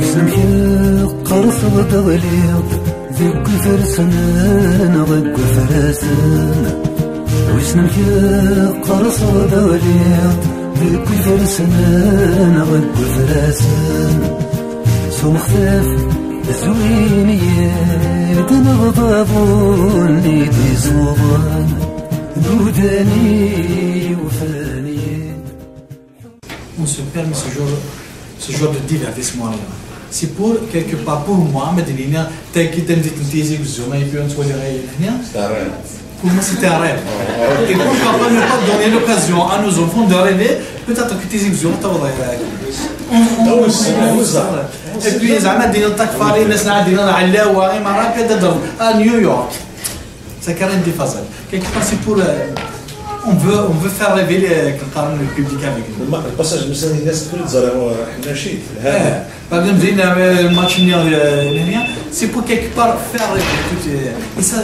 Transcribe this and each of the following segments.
وسنمشي قرص ضغليط ذيك فرسنا ضيق فرسنا وسنمشي قرص ضغليط ذيك فرسنا ضيق فرسنا سو مختلف زويني تنغضبون ايدي صوبان دوداني وفاني. On se permet ce genre de divertissement là. C'est pour quelque part pour moi, mais Medina, t'as quitté une petite thésie que je et puis on se voit rien. Pour moi c'était un rêve. Et pourquoi ne pas donner l'occasion à nos enfants de rêver, peut-être que thésie que je et puis ils ont dit نطاك فاري الناس عندنا العلاوه امارات كتضرب نيويورك ça carrément des façades quelque part c'est pour on veut faire rêver le public avec nous. الباساج مثلا الناس تقول تزرعوا حنا شيء هذا par exemple زينا الماتش هنا c'est pour quelque part faire rêver et ça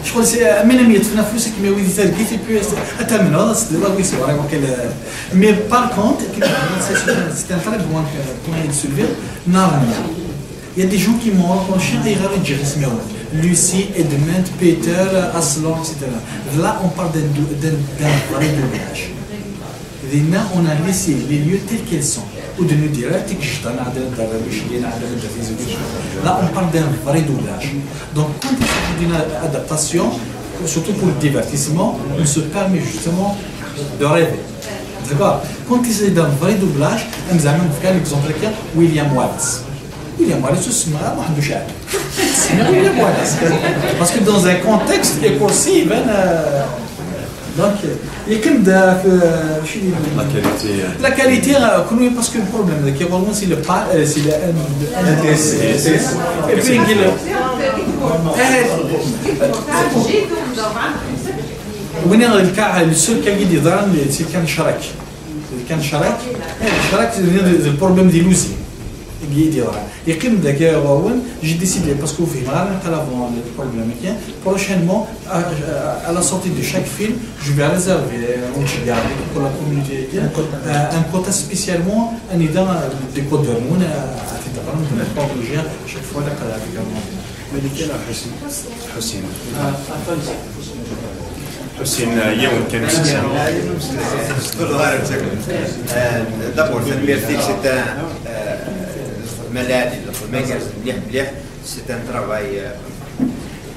je crois c'est même يدفنا فلوسك mais وين تلقيت puis اتمنى هذا صدق وي سي فريمون mais par contre c'est un très bon point de soulever normalement il y a des gens qui m'ont reproché غير يجسموا Lucie, Edmund, Peter, Aslan, etc. Là on parle d'un vrai doublage. Là on a laissé les lieux tels qu'ils sont ou de nous dire là on parle d'un vrai doublage. Donc quand il s'agit d'une adaptation, surtout pour le divertissement, on se permet justement de rêver. D'accord. Quand il s'agit d'un vrai doublage, nous avons fait l'exemple de William Wallace. William Wallace, c'est marrant, on a déjà. William Wallace. Parce que dans un contexte écossais, donc il y a comme la qualité, parce que le problème, c'est le pas, c'est le et puis le seul qui a dit c'est كان شرك. كان شرك c'est le problème de Lucie. Et comme d'ailleurs, j'ai décidé, parce qu'au film, le problème est que prochainement, à la sortie de chaque film, je vais réserver pour la communauté un quota spécialement des codes de monde de ne pas obliger chaque fois la حسين يوم كان d'abord c'est un travail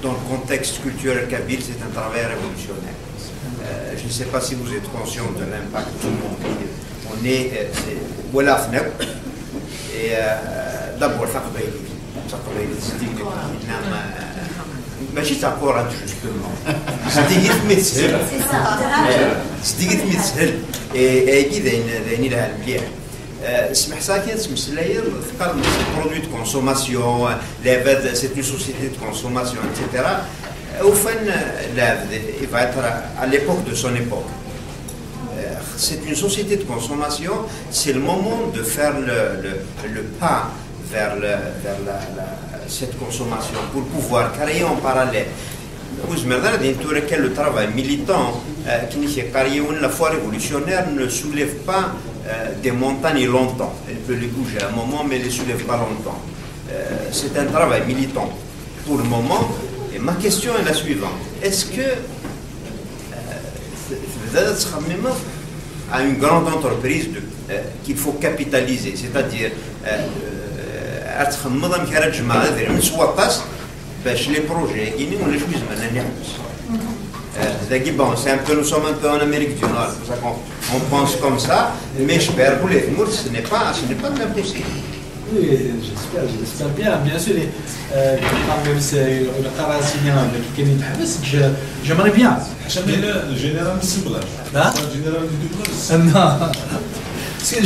dans le contexte culturel kabyle, c'est un travail révolutionnaire. Je ne sais pas si vous êtes conscient de l'impact du monde. On est voilà et d'abord ماشي تاع كورة جوستومون ستيغيت ميتسهل ستيغيت ميتسهل اي دايني لها المليح اسمح ساكن تمسلايا ذكر برودوي دو كونسوماسيون لعبات سيت اون سوسيتي دو كونسوماسيون اكسيتيرا وفن لعب il va être à l'époque de son époque c'est une société de consommation c'est le moment de faire le pas vers cette consommation pour pouvoir créer en parallèle. Le travail militant qui la foi révolutionnaire ne soulève pas des montagnes longtemps. Elle peut les bouger à un moment, mais elle ne les soulève pas longtemps. C'est un travail militant pour le moment. Et ma question est la suivante. Est-ce que à une grande entreprise qu'il faut capitaliser, c'est-à-dire تخمض كرا الجماعه دير من سواطاس باش لي بروجي كاينين ولا شويه زعما نحبس ذاكي بون سي ان بو نو سوم ان بو ان امريك دو نور on pense comme ça mais j'espère pour les mots ce n'est pas impossible. Oui, j'espère bien sûr même c'est le caractère qui est نتحبس j'aimerais bien le général du doublage. Le général du doublage. Non.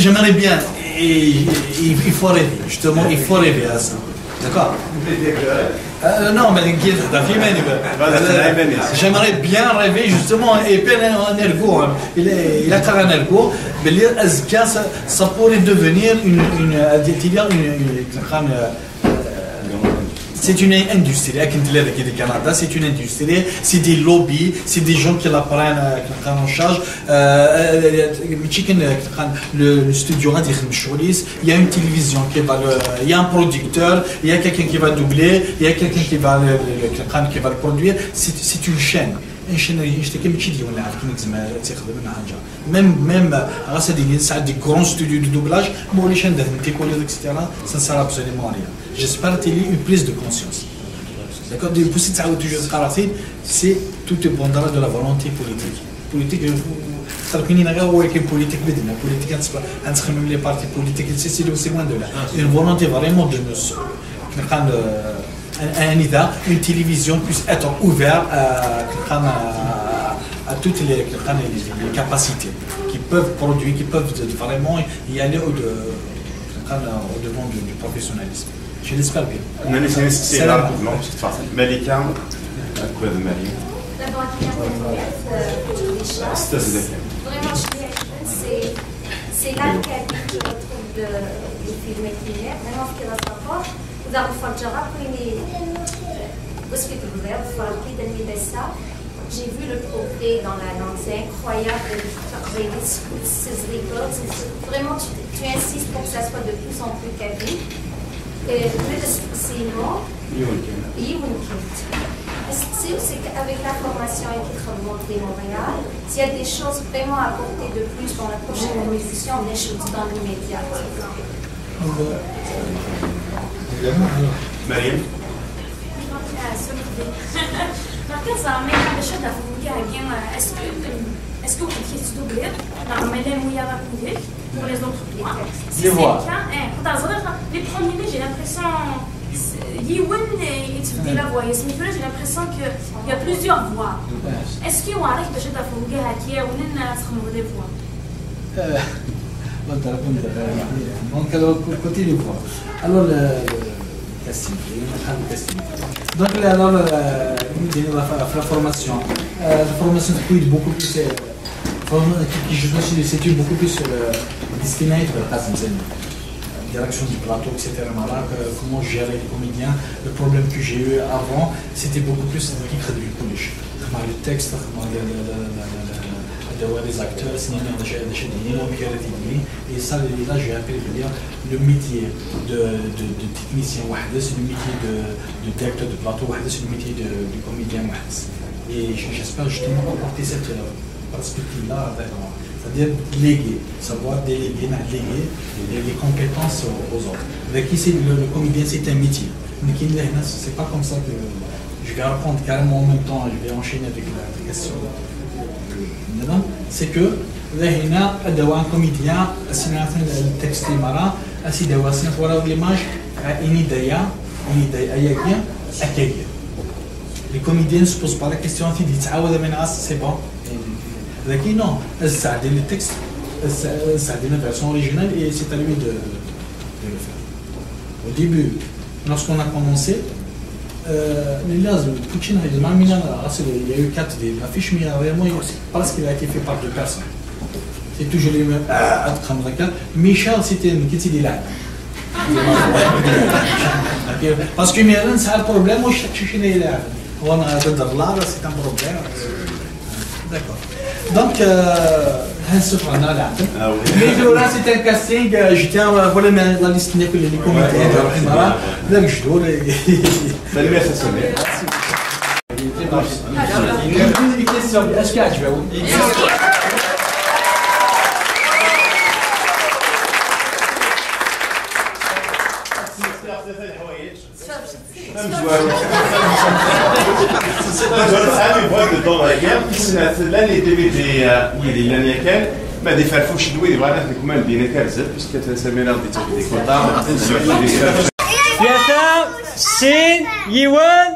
J'aimerais bien il faut rêver, justement, il faut rêver à ça. D'accord. Non, mais j'aimerais bien rêver, justement, et puis un ergo, il a un ergo, mais ça pourrait devenir C'est une industrie. Au Canada, c'est une industrie. C'est des lobbies, c'est des gens qui la prennent en charge. Le studio, il y a une télévision qui va il y a un producteur, il y a quelqu'un qui va doubler, il y a quelqu'un qui va le produire. C'est une chaîne. Même grâce à des grands studios de doublage, etc., ça ne sert absolument à rien. J'espère qu'il y a une prise de conscience. D'accord? C'est tout dépendra de la volonté politique. Politique, les partis politiques, c'est loin de là. Une volonté vraiment de une télévision puisse être ouverte à toutes les capacités qui peuvent produire, qui peuvent vraiment y aller au-devant du professionnalisme. Je l'espère bien. C'est rapidement, Malika, D'abord, vraiment, c'est là que je retrouve le film écrivain. Vraiment, ce qu'il a rapport. وده مفجرة كويني وصفت الغذاء وفرقي دني لسا. J'ai vu le progrès dans la langue, c'est incroyable de travailler ces records. Vraiment, tu insistes pour que ça soit de plus en plus quali. C'est non. C'est qu'avec la formation et qui remonte Montréal, s'il y a des choses vraiment à apporter de plus dans la prochaine émission, on est dans l'immédiat, par exemple. مريم est-ce que vous étiez doublé pour les autres voix? Les voix. Les premiers, j'ai l'impression la voix. J'ai l'impression qu'il y a plusieurs voix. Est-ce que vous arrivez à des voix? Donc, côté les voix. Alors, le casting. Donc, alors, la formation. La formation est beaucoup plus. C'est beaucoup plus destinée à la direction du plateau, etc. Comment gérer les comédiens. Le problème que j'ai eu avant, c'était beaucoup plus le texte, les acteurs, et ça, là, j'ai appelé le métier de technicien, c'est le métier de directeur de plateau, c'est le métier de comédien. Et j'espère justement apporter cette perspective-là, c'est-à-dire léguer, savoir déléguer les compétences aux autres. Avec ici, le comédien, c'est un métier. Mais c'est pas comme ça que je vais apprendre carrément en même temps, je vais enchaîner avec la question. C'est que là, un comédien, le texte est marrant, l'image, les comédiens ne se posent pas la question, ils disent c'est bon. Non, ça a des textes, ça a des versions originales et c'est à lui de le faire. Au début, lorsqu'on a commencé, il y a eu 4 affiches, mais réellement, parce qu'il a été fait par 2 personnes. C'est toujours les mêmes. Michel, c'était une petite élève. Parce que Michel, c'est un problème, moi je cherche les élèves. On a c'est un problème. D'accord. Donc, mais là, c'est un casting. Je tiens à voir la liste des comités. Une question. Est-ce qu'il y a l'année ما دي فرفوش دوي بغانا نكمل بينا كارزه باسكو تسمينا غادي تاخذ ديك كوطا سين يوان